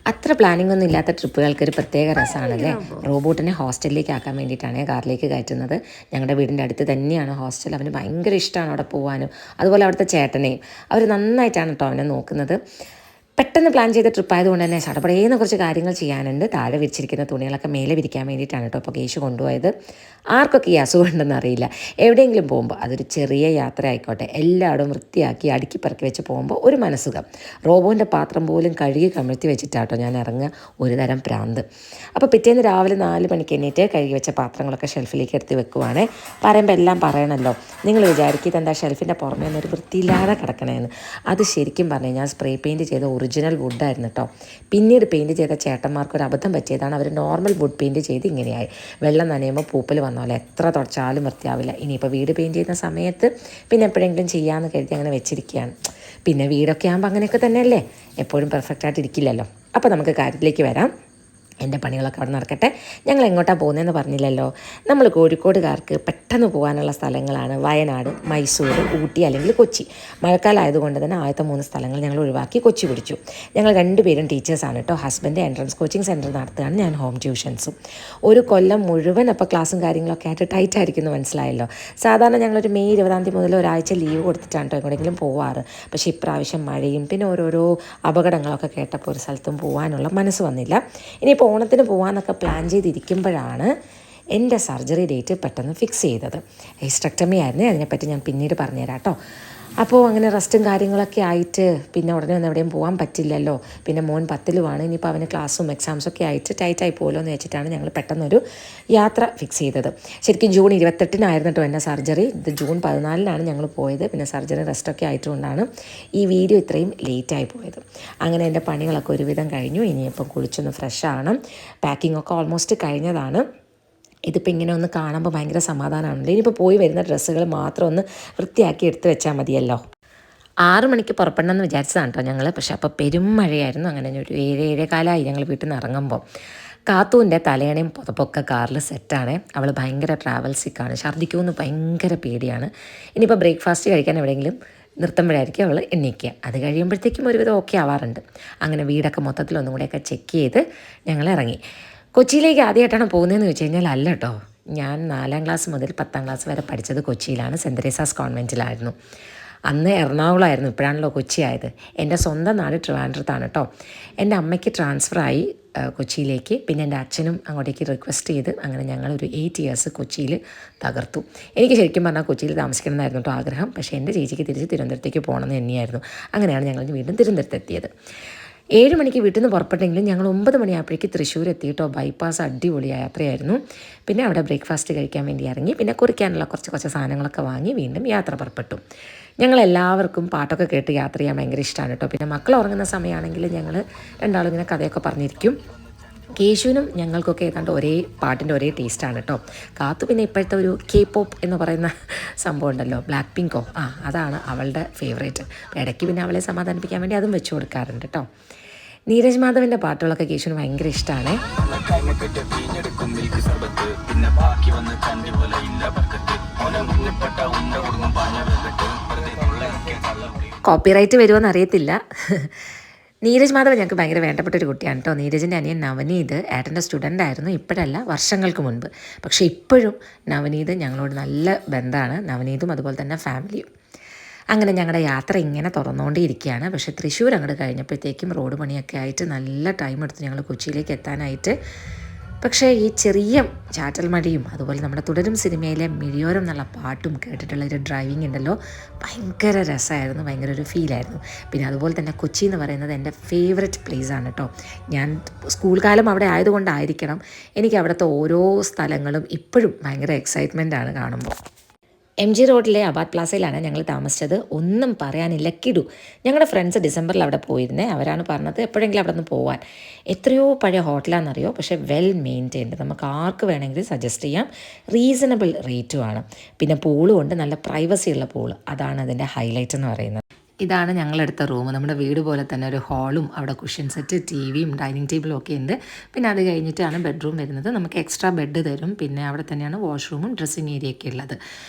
അത്ര പ്ലാനിംഗ് ഒന്നും ഇല്ലാത്ത ട്രിപ്പുകൾക്ക് ഒരു പ്രത്യേക രസമാണല്ലേ. റോബോട്ടിനെ ഹോസ്റ്റലിലേക്ക് ആക്കാൻ വേണ്ടിയിട്ടാണ് കാറിലേക്ക് കയറ്റുന്നത്. ഞങ്ങളുടെ വീടിൻ്റെ അടുത്ത് തന്നെയാണ് ഹോസ്റ്റൽ. അവന് ഭയങ്കര ഇഷ്ടമാണ് അവിടെ പോകാനും. അതുപോലെ അവിടുത്തെ ചേട്ടനെയും അവർ നന്നായിട്ടാണ് കേട്ടോ അവനെ നോക്കുന്നത്. പെട്ടെന്ന് പ്ലാൻ ചെയ്ത ട്രിപ്പ് ആയതുകൊണ്ട് തന്നെ ചടപടേന്ന് കുറച്ച് കാര്യങ്ങൾ ചെയ്യാനുണ്ട്. താഴെ വിരിച്ചിരിക്കുന്ന തുണികളൊക്കെ മേലെ വിരിക്കാൻ വേണ്ടിയിട്ടാണ് കേട്ടോ അപ്പോൾ കേശു കൊണ്ടുപോയത്. ആർക്കൊക്കെ ഈ അസുഖം ഉണ്ടെന്ന് അറിയില്ല. എവിടെയെങ്കിലും പോകുമ്പോൾ അതൊരു ചെറിയ യാത്ര ആയിക്കോട്ടെ, എല്ലായിടും വൃത്തിയാക്കി അടുക്കി പറക്കി വെച്ച് പോകുമ്പോൾ ഒരു മനസ്സുഖം. റോബോൻ്റെ പാത്രം പോലും കഴുകി കമിഴ്ത്തി വെച്ചിട്ടാട്ടോ ഞാൻ ഇറങ്ങുക. ഒരു തരം പ്രാന്ത്. അപ്പോൾ പിറ്റേന്ന് രാവിലെ 4 മണിക്ക് എണ്ണീറ്റ് കഴുകി വെച്ച പാത്രങ്ങളൊക്കെ ഷെൽഫിലേക്ക് എടുത്ത് വെക്കുവാണേ. പറയുമ്പോൾ എല്ലാം പറയണമല്ലോ. നിങ്ങൾ വിചാരിക്കും എന്താ ഷെൽഫിൻ്റെ പുറമേ നിന്നൊരു വൃത്തിയില്ലാതെ കിടക്കണേന്ന്. അത് ശരിക്കും പറഞ്ഞു കഴിഞ്ഞാൽ സ്പ്രേ പെയിൻറ്റ് ചെയ്ത ഒറിജിനൽ വുഡായിരുന്നു കേട്ടോ. പിന്നീട് പെയിൻറ്റ് ചെയ്ത ചേട്ടന്മാർക്ക് ഒരു അബദ്ധം പറ്റിയതാണ്. അവർ നോർമൽ വുഡ് പെയിൻറ്റ് ചെയ്ത് ഇങ്ങനെയായി. വെള്ളം നനയുമ്പോൾ പൂപ്പൽ വന്ന പോലെ എത്ര തുടച്ചാലും വൃത്തിയാവില്ല. ഇനിയിപ്പോൾ വീട് പെയിൻറ്റ് ചെയ്യുന്ന സമയത്ത് പിന്നെ എപ്പോഴെങ്കിലും ചെയ്യാമെന്ന് കരുതി അങ്ങനെ വെച്ചിരിക്കുകയാണ്. പിന്നെ വീടൊക്കെ ആകുമ്പോൾ അങ്ങനെയൊക്കെ തന്നെയല്ലേ, എപ്പോഴും പെർഫെക്റ്റായിട്ട് ഇരിക്കില്ലല്ലോ. അപ്പോൾ നമുക്ക് കാര്യത്തിലേക്ക് വരാം. എൻ്റെ പണികളൊക്കെ അവിടെ നടക്കട്ടെ. ഞങ്ങൾ എങ്ങോട്ടാണ് പോകുന്നതെന്ന് പറഞ്ഞില്ലല്ലോ. നമ്മൾ കോഴിക്കോടുകാർക്ക് പെട്ടെന്ന് പോകാനുള്ള സ്ഥലങ്ങളാണ് വയനാട്, മൈസൂർ, ഊട്ടി അല്ലെങ്കിൽ കൊച്ചി. മഴക്കാലം ആയതുകൊണ്ട് തന്നെ ആദ്യത്തെ 3 സ്ഥലങ്ങൾ ഞങ്ങൾ ഒഴിവാക്കി കൊച്ചി പിടിച്ചു. ഞങ്ങൾ 2 പേരും ടീച്ചേഴ്സാണ് കേട്ടോ. ഹസ്ബൻഡ് എൻട്രൻസ് കോച്ചിങ് സെൻറ്റർ നടത്തുകയാണ്, ഞാൻ ഹോം ട്യൂഷൻസും. ഒരു കൊല്ലം മുഴുവൻ അപ്പോൾ ക്ലാസ്സും കാര്യങ്ങളൊക്കെ ആയിട്ട് ടൈറ്റ് ആയിരിക്കുന്നു, മനസ്സിലായല്ലോ. സാധാരണ ഞങ്ങളൊരു മെയ് 20 മുതൽ ഒരാഴ്ച ലീവ് കൊടുത്തിട്ടാണ് കേട്ടോ എങ്ങോട്ടെങ്കിലും പോവാറ്. പക്ഷേ ഇപ്രാവശ്യം മഴയും പിന്നെ ഓരോരോ അപകടങ്ങളൊക്കെ കേട്ടപ്പോൾ ഒരു സ്ഥലത്തും പോകാനുള്ള മനസ്സ് വന്നില്ല. ഇനിയിപ്പോൾ ഓണത്തിന് പോകാമെന്നൊക്കെ പ്ലാൻ ചെയ്തിരിക്കുമ്പോഴാണ് എൻ്റെ സർജറി ഡേറ്റ് പെട്ടെന്ന് ഫിക്സ് ചെയ്തത്. ഹിസ്റ്റക്ടമി ആയിരുന്നു. അതിനെപ്പറ്റി ഞാൻ പിന്നീട് പറഞ്ഞുതരാം കേട്ടോ. അപ്പോൾ അങ്ങനെ റെസ്റ്റും കാര്യങ്ങളൊക്കെ ആയിട്ട് പിന്നെ ഉടനെ ഒന്നും എവിടെയും പോകാൻ പറ്റില്ലല്ലോ. പിന്നെ മോൻ 10ലുമാണ്. ഇനിയിപ്പോൾ അവന് ക്ലാസ്സും എക്സാംസൊക്കെ ആയിട്ട് ടൈറ്റായി പോകുമല്ലോ എന്ന് വെച്ചിട്ടാണ് ഞങ്ങൾ പെട്ടെന്നൊരു യാത്ര ഫിക്സ് ചെയ്തത്. ശരിക്കും ജൂൺ 28-നായിരുന്നു കേട്ടോ എൻ്റെ സർജറി. ഇത് ജൂൺ 14-നാണ് ഞങ്ങൾ പോയത്. പിന്നെ സർജറി റെസ്റ്റൊക്കെ ആയിട്ടുകൊണ്ടാണ് ഈ വീഡിയോ ഇത്രയും ലേറ്റായി പോയത്. അങ്ങനെ എൻ്റെ പണികളൊക്കെ ഒരുവിധം കഴിഞ്ഞു. ഇനിയിപ്പം കുളിച്ചൊന്ന് ഫ്രഷ് ആവണം. പാക്കിംഗ് ഒക്കെ ഓൾമോസ്റ്റ് കഴിഞ്ഞതാണ്. ഇതിപ്പോൾ ഇങ്ങനെ ഒന്ന് കാണുമ്പോൾ ഭയങ്കര സമാധാനമാണല്ലോ. ഇനിയിപ്പോൾ പോയി വരുന്ന ഡ്രസ്സുകൾ മാത്രം ഒന്ന് വൃത്തിയാക്കി എടുത്ത് വെച്ചാൽ മതിയല്ലോ. 6 മണിക്ക് പുറപ്പെടണമെന്ന് വിചാരിച്ചതാണ് കേട്ടോ ഞങ്ങൾ. പക്ഷേ അപ്പോൾ പെരും മഴയായിരുന്നു. അങ്ങനെ ഒരു 7-7:15 ഞങ്ങൾ വീട്ടിൽ നിന്ന് ഇറങ്ങുമ്പോൾ. കാത്തൂൻ്റെ തലയണയും പുതപ്പൊക്കെ കാറിൽ സെറ്റാണ്. അവൾ ഭയങ്കര ട്രാവൽ സിക്കാണ്. ഛർദ്ദിക്കുമെന്ന് ഭയങ്കര പേടിയാണ്. ഇനിയിപ്പോൾ ബ്രേക്ക്ഫാസ്റ്റ് കഴിക്കാൻ എവിടെയെങ്കിലും നിർത്തുമ്പോഴായിരിക്കും അവൾ എണീക്കുക. അത് കഴിയുമ്പോഴത്തേക്കും ഒരുവിധം ഓക്കെ ആവാറുണ്ട്. അങ്ങനെ വീടൊക്കെ മൊത്തത്തിൽ ഒന്നും കൂടെയൊക്കെ ചെക്ക് ചെയ്ത് ഞങ്ങൾ ഇറങ്ങി. കൊച്ചിയിലേക്ക് ആദ്യമായിട്ടാണ് പോകുന്നതെന്ന് വെച്ച് കഴിഞ്ഞാൽ അല്ല കേട്ടോ. ഞാൻ 4ാം ക്ലാസ് മുതൽ 10ാം ക്ലാസ് വരെ പഠിച്ചത് കൊച്ചിയിലാണ്. സെൻറ്റ് തെരേസാസ് കോൺവെൻറ്റിലായിരുന്നു. അന്ന് എറണാകുളമായിരുന്നു, ഇപ്പോഴാണല്ലോ കൊച്ചി ആയത്. എൻ്റെ സ്വന്തം നാട് ട്രിവാൻഡ്രത്താണ് കേട്ടോ. എൻ്റെ അമ്മയ്ക്ക് ട്രാൻസ്ഫറായി കൊച്ചിയിലേക്ക്. പിന്നെ എൻ്റെ അച്ഛനും അങ്ങോട്ടേക്ക് റിക്വസ്റ്റ് ചെയ്ത് അങ്ങനെ ഞങ്ങളൊരു 8 ഇയേഴ്സ് കൊച്ചിയിൽ തകർത്തു. എനിക്ക് ശരിക്കും പറഞ്ഞാൽ കൊച്ചിയിൽ താമസിക്കണം എന്നായിരുന്നു കേട്ടോ ആഗ്രഹം. പക്ഷേ എൻ്റെ ചേച്ചിക്ക് തിരിച്ച് തിരുവനന്തപുരത്തേക്ക് പോകണമെന്ന് തന്നെയായിരുന്നു. അങ്ങനെയാണ് ഞങ്ങൾ വീണ്ടും തിരുവനന്തപുരത്തെത്തിയത്. 7 മണിക്ക് വീട്ടിൽ നിന്ന് പുറപ്പെട്ടെങ്കിലും ഞങ്ങൾ 9 മണിയാകുമ്പോഴേക്ക് തൃശ്ശൂർ എത്തിയിട്ടോ. ബൈപ്പാസ് അടിപൊളിയായ യാത്രയായിരുന്നു. പിന്നെ അവിടെ ബ്രേക്ക്ഫാസ്റ്റ് കഴിക്കാൻ വേണ്ടി ഇറങ്ങി. പിന്നെ കുറിക്കാനുള്ള കുറച്ച് സാധനങ്ങളൊക്കെ വാങ്ങി വീണ്ടും യാത്ര പുറപ്പെട്ടു. ഞങ്ങളെല്ലാവർക്കും പാട്ടൊക്കെ കേട്ട് യാത്ര ചെയ്യാൻ ഭയങ്കര ഇഷ്ടമാണ് കേട്ടോ. പിന്നെ മക്കൾ ഉറങ്ങുന്ന സമയമാണെങ്കിൽ ഞങ്ങൾ രണ്ടാളും ഇങ്ങനെ കഥയൊക്കെ പറഞ്ഞിരിക്കും. കേശുവിനും ഞങ്ങൾക്കൊക്കെ ഏതാണ്ട് ഒരേ പാട്ടിൻ്റെ ഒരേ ടേസ്റ്റാണ് കേട്ടോ. കാത്തു പിന്നെ ഇപ്പോഴത്തെ ഒരു K-pop എന്ന് പറയുന്ന സംഭവം ഉണ്ടല്ലോ, ബ്ലാക്ക് പിങ്കോ, അതാണ് അവളുടെ ഫേവറേറ്റ്. ഇടയ്ക്ക് പിന്നെ അവളെ സമാധാനിപ്പിക്കാൻ വേണ്ടി അതും വെച്ച് കൊടുക്കാറുണ്ട് കേട്ടോ. നീരജ് മാധവൻ്റെ പാട്ടുകളൊക്കെ കേശുവിന് ഭയങ്കര ഇഷ്ടമാണ്. കോപ്പിറൈറ്റ് വരുമോയെന്ന് അറിയത്തില്ല. നീരജ് മാധവൻ ഞങ്ങൾക്ക് ഭയങ്കര വേണ്ടപ്പെട്ട ഒരു കുട്ടിയാണ് കേട്ടോ. നീരജിൻ്റെ അനിയൻ നവനീത് ഏട്ടൻ്റെ സ്റ്റുഡൻ്റ് ആയിരുന്നു. ഇപ്പോഴല്ല, വർഷങ്ങൾക്ക് മുൻപ്. പക്ഷേ ഇപ്പോഴും നവനീത് ഞങ്ങളോട് നല്ല ബന്ധമാണ്. നവനീതും അതുപോലെ തന്നെ ഫാമിലിയും. അങ്ങനെ ഞങ്ങളുടെ യാത്ര ഇങ്ങനെ തുറന്നുകൊണ്ടേയിരിക്കുകയാണ്. പക്ഷേ തൃശ്ശൂർ അങ്ങോട്ട് കഴിഞ്ഞപ്പോഴത്തേക്കും റോഡ് പണിയൊക്കെ ആയിട്ട് നല്ല ടൈം എടുത്തു ഞങ്ങൾ കൊച്ചിയിലേക്ക് എത്താനായിട്ട്. പക്ഷേ ഈ ചെറിയ ചാറ്റൽ മഴയും അതുപോലെ നമ്മുടെ തുടരും സിനിമയിലെ മിഴിയോരം എന്നുള്ള പാട്ടും കേട്ടിട്ടുള്ള ഒരു ഡ്രൈവിംഗ് ഉണ്ടല്ലോ, ഭയങ്കര രസമായിരുന്നു, ഭയങ്കര ഒരു ഫീലായിരുന്നു. പിന്നെ അതുപോലെ തന്നെ കൊച്ചി എന്ന് പറയുന്നത് എൻ്റെ ഫേവററ്റ് പ്ലേസാണ് കേട്ടോ. ഞാൻ സ്കൂൾ കാലം അവിടെ ആയതുകൊണ്ടായിരിക്കണം എനിക്ക് അവിടുത്തെ ഓരോ സ്ഥലങ്ങളും ഇപ്പോഴും ഭയങ്കര എക്സൈറ്റ്മെൻറ്റാണ് കാണുമ്പോൾ. MG റോഡിലെ അബാദ് പ്ലാസയിലാണ് ഞങ്ങൾ താമസിച്ചത്. ഒന്നും പറയാനില്ല, കിടു. ഞങ്ങളുടെ ഫ്രണ്ട്സ് ഡിസംബറിൽ അവിടെ പോയിരുന്നേ. അവരാണ് പറഞ്ഞത് എപ്പോഴെങ്കിലും അവിടെ നിന്ന് പോകാൻ. എത്രയോ പഴയ ഹോട്ടലാണെന്നറിയോ, പക്ഷേ വെൽ മെയിൻറ്റെയിൻഡ്. നമുക്ക് ആർക്ക് വേണമെങ്കിലും സജസ്റ്റ് ചെയ്യാം. റീസണബിൾ റേറ്റുമാണ്. പിന്നെ പൂളും ഉണ്ട്, നല്ല പ്രൈവസി ഉള്ള പൂള്. അതാണ് അതിൻ്റെ ഹൈലൈറ്റ് എന്ന് പറയുന്നത്. ഇതാണ് ഞങ്ങളെടുത്ത റൂം. നമ്മുടെ വീട് പോലെ തന്നെ ഒരു ഹാളും അവിടെ കുഷ്യൻ സെറ്റ്, TVയും ഡൈനിങ് ടേബിളും ഒക്കെ ഉണ്ട്. പിന്നെ അത് കഴിഞ്ഞിട്ടാണ് ബെഡ്റൂം വരുന്നത്. നമുക്ക് എക്സ്ട്രാ ബെഡ് തരും. പിന്നെ അവിടെ തന്നെയാണ് വാഷ്റൂമും ഡ്രസ്സിങ് ഏരിയയൊക്കെ ഉള്ളത്.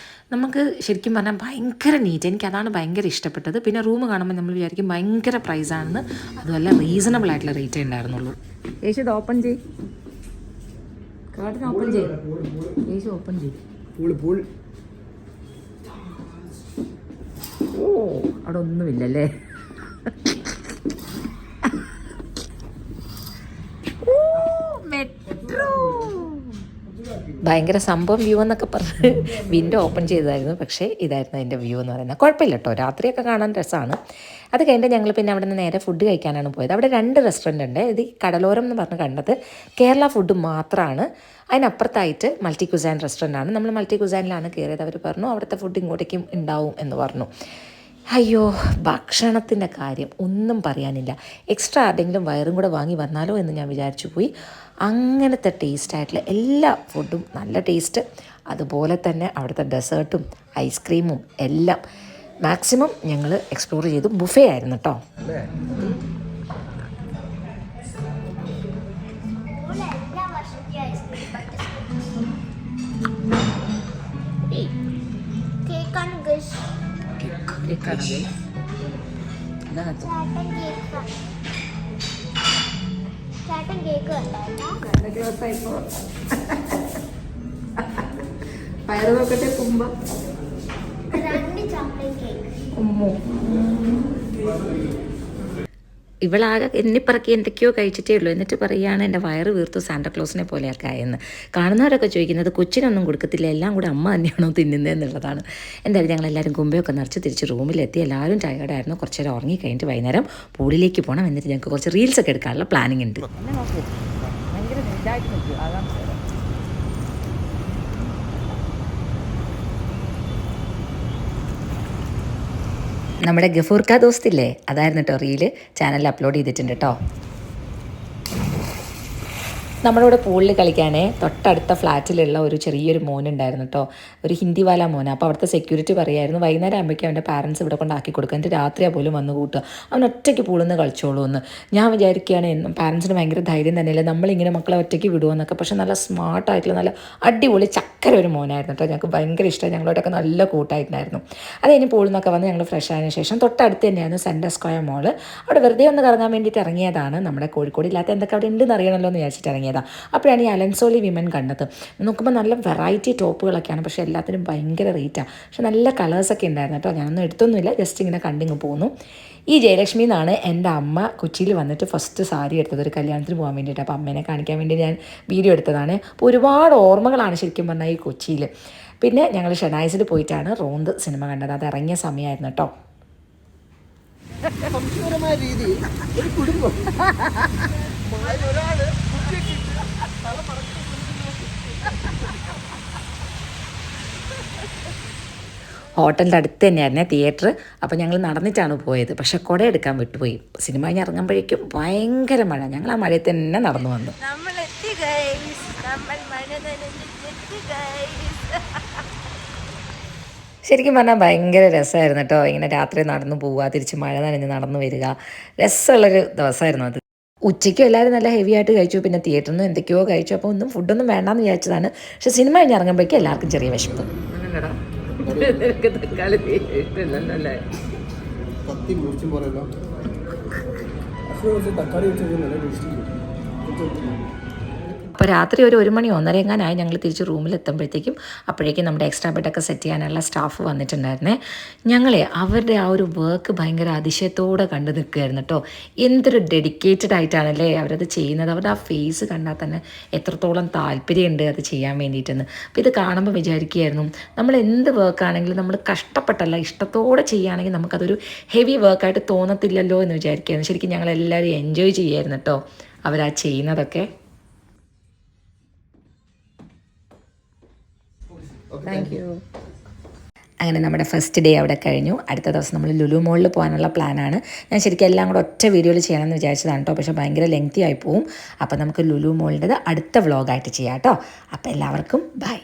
നമുക്ക് ശരിക്കും പറഞ്ഞാൽ ഭയങ്കര നീറ്റ്, എനിക്കതാണ് ഭയങ്കര ഇഷ്ടപ്പെട്ടത്. പിന്നെ റൂം കാണുമ്പോൾ നമ്മൾ വിചാരിക്കും ഭയങ്കര പ്രൈസാണെന്ന്, അതുമല്ല റീസണബിൾ ആയിട്ടുള്ള റേറ്റേ ഉണ്ടായിരുന്നുള്ളൂ. യേശു ഇത് ഓപ്പൺ ചെയ്, കാർഡിന് ഓപ്പൺ ചെയ്, യേശു ഓപ്പൺ ചെയ്. ഓ അവിടെ ഒന്നുമില്ലല്ലേ. മെട്രോ ഭയങ്കര സംഭവം വ്യൂ എന്നൊക്കെ പറഞ്ഞ് വിൻഡോ ഓപ്പൺ ചെയ്തതായിരുന്നു. പക്ഷേ ഇതായിരുന്നു അതിൻ്റെ വ്യൂ എന്ന് പറയുന്നത്. കുഴപ്പമില്ല കേട്ടോ, രാത്രിയൊക്കെ കാണാൻ രസമാണ്. അത് കഴിഞ്ഞിട്ട് ഞങ്ങൾ പിന്നെ അവിടെ നിന്ന് നേരെ ഫുഡ് കഴിക്കാനാണ് പോയത്. അവിടെ 2 റെസ്റ്റോറൻ്റ് ഉണ്ട്. ഇത് കടലോരം എന്ന് പറഞ്ഞ് കണ്ടത് കേരള ഫുഡ് മാത്രമാണ്. അതിനപ്പുറത്തായിട്ട് മൾട്ടി കുസൈൻ റെസ്റ്റോറൻ്റ് ആണ്. നമ്മൾ മൾട്ടി കുസൈനിലാണ് കയറിയത്. അവർ പറഞ്ഞു അവിടുത്തെ ഫുഡ് ഇങ്ങോട്ടേക്കും ഉണ്ടാവും എന്ന് പറഞ്ഞു. അയ്യോ, ഭക്ഷണത്തിൻ്റെ കാര്യം ഒന്നും പറയാനില്ല. എക്സ്ട്രാ ആരുടെങ്കിലും വയറും കൂടെ വാങ്ങി വന്നാലോ എന്ന് ഞാൻ വിചാരിച്ചു പോയി. അങ്ങനത്തെ ടേസ്റ്റായിട്ടുള്ള എല്ലാ ഫുഡും നല്ല ടേസ്റ്റ്. അതുപോലെ തന്നെ അവിടുത്തെ ഡെസേർട്ടും ഐസ്ക്രീമും എല്ലാം മാക്സിമം ഞങ്ങൾ എക്സ്പ്ലോർ ചെയ്തു. ബുഫേ ആയിരുന്നു കേട്ടോ. പയറ് നോക്കട്ടെ, കുമ്പ ഇവളാകെ എണ്ണിപ്പറക്കി എന്തൊക്കെയോ കഴിച്ചിട്ടേ ഉള്ളൂ. എന്നിട്ട് പറയുകയാണ് എൻ്റെ വയറ് വീർത്തു, സാന്റാക്ലോസിനെ പോലെയൊക്കെ ആയെന്ന്. കാണുന്നവരൊക്കെ ചോദിക്കുന്നത് കൊച്ചിനൊന്നും കൊടുക്കത്തില്ല, എല്ലാം കൂടെ അമ്മ തന്നെയാണോ തിന്നുന്നതെന്നുള്ളതാണ്. എന്തായാലും ഞങ്ങളെല്ലാവരും കുമ്പയൊക്കെ നിറച്ച് തിരിച്ച് റൂമിലെത്തി. എല്ലാവരും ടയർഡായിരുന്നു. കുറച്ച് നേരം ഉറങ്ങി കഴിഞ്ഞിട്ട് വൈകുന്നേരം പൂളിലേക്ക് പോകണം. എന്നിട്ട് ഞങ്ങൾക്ക് കുറച്ച് റീൽസൊക്കെ എടുക്കാനുള്ള പ്ലാനിങ് ഉണ്ട്. നമ്മുടെ ഗഫൂർക്ക ദോസ്തില്ലേ, അതായിരുന്നു കേട്ടോ റീല്. ചാനലിൽ അപ്ലോഡ് ചെയ്തിട്ടുണ്ട് കേട്ടോ. നമ്മളിവിടെ പൂളിൽ കളിക്കാനേ തൊട്ടടുത്ത ഫ്ലാറ്റിലുള്ള ഒരു ചെറിയൊരു മോനുണ്ടായിരുന്നു കേട്ടോ, ഒരു ഹിന്ദിവാല മോന. അപ്പോൾ അവിടുത്തെ സെക്യൂരിറ്റി പറയായിരുന്നു വൈകുന്നേരം ആകുമ്പോഴേക്കും അവൻ്റെ പാരൻസ് ഇവിടെ കൊണ്ടാക്കി കൊടുക്കുക, എന്നിട്ട് രാത്രിയാണ് പോലും വന്ന് കൂട്ടുക, അവൻ ഒറ്റയ്ക്ക് പൂളിൽ നിന്ന് കളിച്ചോളൂ എന്ന്. ഞാൻ വിചാരിക്കുകയാണ് പാരൻസിന് ഭയങ്കര ധൈര്യം തന്നെയല്ലേ നമ്മളിങ്ങനെ മക്കളെ ഒറ്റയ്ക്ക് വിടുമെന്നൊക്കെ. പക്ഷെ നല്ല സ്മാർട്ടായിട്ടുള്ള നല്ല അടിപൊളി ചക്കര ഒരു മോനായിരുന്നു കേട്ടോ. ഞങ്ങൾക്ക് ഭയങ്കര ഇഷ്ടമായി, ഞങ്ങളോടൊക്കെ നല്ല കൂട്ടായിട്ടുണ്ടായിരുന്നു. അത് കഴിഞ്ഞ് പൂളിൽ നിന്നൊക്കെ വന്ന് ഞങ്ങൾ ഫ്രഷ് ആയതിനു ശേഷം തൊട്ടടുത്ത് തന്നെയായിരുന്നു സെൻറ്റർ സ്ക്വയർ മോള്. അവിടെ വെറുതെ ഒന്ന് കറങ്ങാൻ വേണ്ടിയിട്ട് ഇറങ്ങിയതാണ്. നമ്മുടെ കോഴിക്കോട് ഇല്ലാത്ത എന്തൊക്കെ അവിടെ ഉണ്ടെന്ന് അറിയണമല്ലോ എന്ന് വിചാരിച്ചിട്ട് ഇറങ്ങിയതാണ്. അപ്പോഴാണ് ഈ അലൻസോളി വിമൻ കണ്ടത്. നോക്കുമ്പോൾ നല്ല വെറൈറ്റി ടോപ്പുകളൊക്കെയാണ്, പക്ഷേ എല്ലാത്തിനും ഭയങ്കര റേറ്റാണ്. പക്ഷെ നല്ല കളേഴ്സൊക്കെ ഉണ്ടായിരുന്നു കേട്ടോ. ഞാനൊന്നും എടുത്തൊന്നുമില്ല, ജസ്റ്റ് ഇങ്ങനെ കണ്ടിങ്ങ് പോന്നു. ഈ ജയലക്ഷ്മി എന്നാണ് എൻ്റെ അമ്മ കൊച്ചിയിൽ വന്നിട്ട് ഫസ്റ്റ് സാരി എടുത്തത്, ഒരു കല്യാണത്തിന് പോകാൻ വേണ്ടിയിട്ട്. അപ്പോൾ അമ്മേനെ കാണിക്കാൻ വേണ്ടി ഞാൻ വീഡിയോ എടുത്തതാണ്. അപ്പോൾ ഒരുപാട് ഓർമ്മകളാണ് ശരിക്കും പറഞ്ഞാൽ ഈ കൊച്ചിയിൽ. പിന്നെ ഞങ്ങൾ ഷെനായിസിൽ പോയിട്ടാണ് റോന്ത് സിനിമ കണ്ടത്. അത് ഇറങ്ങിയ സമയമായിരുന്നു കേട്ടോ. രീതി ഒരു കുടുംബം ഹോട്ടലിൻ്റെ അടുത്ത് തന്നെയായിരുന്നേ തിയേറ്റർ. അപ്പോൾ ഞങ്ങൾ നടന്നിട്ടാണ് പോയത്. പക്ഷെ കുട എടുക്കാൻ വിട്ടുപോയി. സിനിമ കഴിഞ്ഞ് ഇറങ്ങുമ്പോഴേക്കും ഭയങ്കര മഴ. ഞങ്ങൾ ആ മഴയിൽ തന്നെ നടന്നു വന്നു. ശരിക്കും പറഞ്ഞാൽ ഭയങ്കര രസമായിരുന്നു കേട്ടോ. ഇങ്ങനെ രാത്രി നടന്നു പോവുക, തിരിച്ച് മഴ നനഞ്ഞ് നടന്നു വരിക, രസമുള്ളൊരു ദിവസമായിരുന്നു അത്. ഉച്ചയ്ക്കും എല്ലാവരും നല്ല ഹെവി ആയിട്ട് കഴിച്ചു. പിന്നെ തിയേറ്ററിൽ നിന്ന് എന്തൊക്കെയോ കഴിച്ചു. അപ്പോൾ ഒന്നും ഫുഡൊന്നും വേണ്ടാന്ന് വിചാരിച്ചതാണ്. പക്ഷെ സിനിമ കഴിഞ്ഞ് ഇറങ്ങുമ്പോഴേക്കും എല്ലാവർക്കും ചെറിയ വിശപ്പ്. അപ്പോൾ രാത്രി ഒരു 1 മണി 1:30 എങ്ങാനായി ഞങ്ങൾ തിരിച്ച് റൂമിലെത്തുമ്പോഴത്തേക്കും. അപ്പോഴേക്കും നമ്മുടെ എക്സ്ട്രാ ബെഡൊക്കെ സെറ്റ് ചെയ്യാനുള്ള സ്റ്റാഫ് വന്നിട്ടുണ്ടായിരുന്നേ. ഞങ്ങളെ അവരുടെ ആ ഒരു വർക്ക് ഭയങ്കര അതിശയത്തോടെ കണ്ടു നിൽക്കുകയായിരുന്നു കേട്ടോ. എന്തൊരു ഡെഡിക്കേറ്റഡ് ആയിട്ടാണല്ലേ അവരത് ചെയ്യുന്നത്. അവരുടെ ആ ഫേസ് കണ്ടാൽ തന്നെ എത്രത്തോളം താല്പര്യമുണ്ട് അത് ചെയ്യാൻ വേണ്ടിയിട്ടെന്ന്. അപ്പോൾ ഇത് കാണുമ്പോൾ വിചാരിക്കുകയായിരുന്നു നമ്മൾ എന്ത് വർക്കാണെങ്കിലും നമ്മൾ കഷ്ടപ്പെട്ടല്ല ഇഷ്ടത്തോടെ ചെയ്യുകയാണെങ്കിൽ നമുക്കതൊരു ഹെവി വർക്കായിട്ട് തോന്നത്തില്ലല്ലോ എന്ന് വിചാരിക്കുകയായിരുന്നു. ശരിക്കും ഞങ്ങളെല്ലാവരും എൻജോയ് ചെയ്യുമായിരുന്നു കേട്ടോ അവരാ ചെയ്യുന്നതൊക്കെ. Thank you. അങ്ങനെ നമ്മുടെ ഫസ്റ്റ് ഡേ അവിടെ കഴിഞ്ഞു. അടുത്ത ദിവസം നമ്മൾ ലുലു മോളിൽ പോകാനുള്ള പ്ലാനാണ്. ഞാൻ ശരിക്കും എല്ലാം കൂടെ ഒറ്റ വീഡിയോയിൽ ചെയ്യണമെന്ന് വിചാരിച്ചതാണ് കേട്ടോ. പക്ഷേ ഭയങ്കര ലെങ്തി ആയി പോവും. അപ്പോൾ നമുക്ക് ലുലു മോളിൻ്റെത് അടുത്ത വ്ളോഗായിട്ട് ചെയ്യാം കേട്ടോ. അപ്പോൾ എല്ലാവർക്കും ബൈ.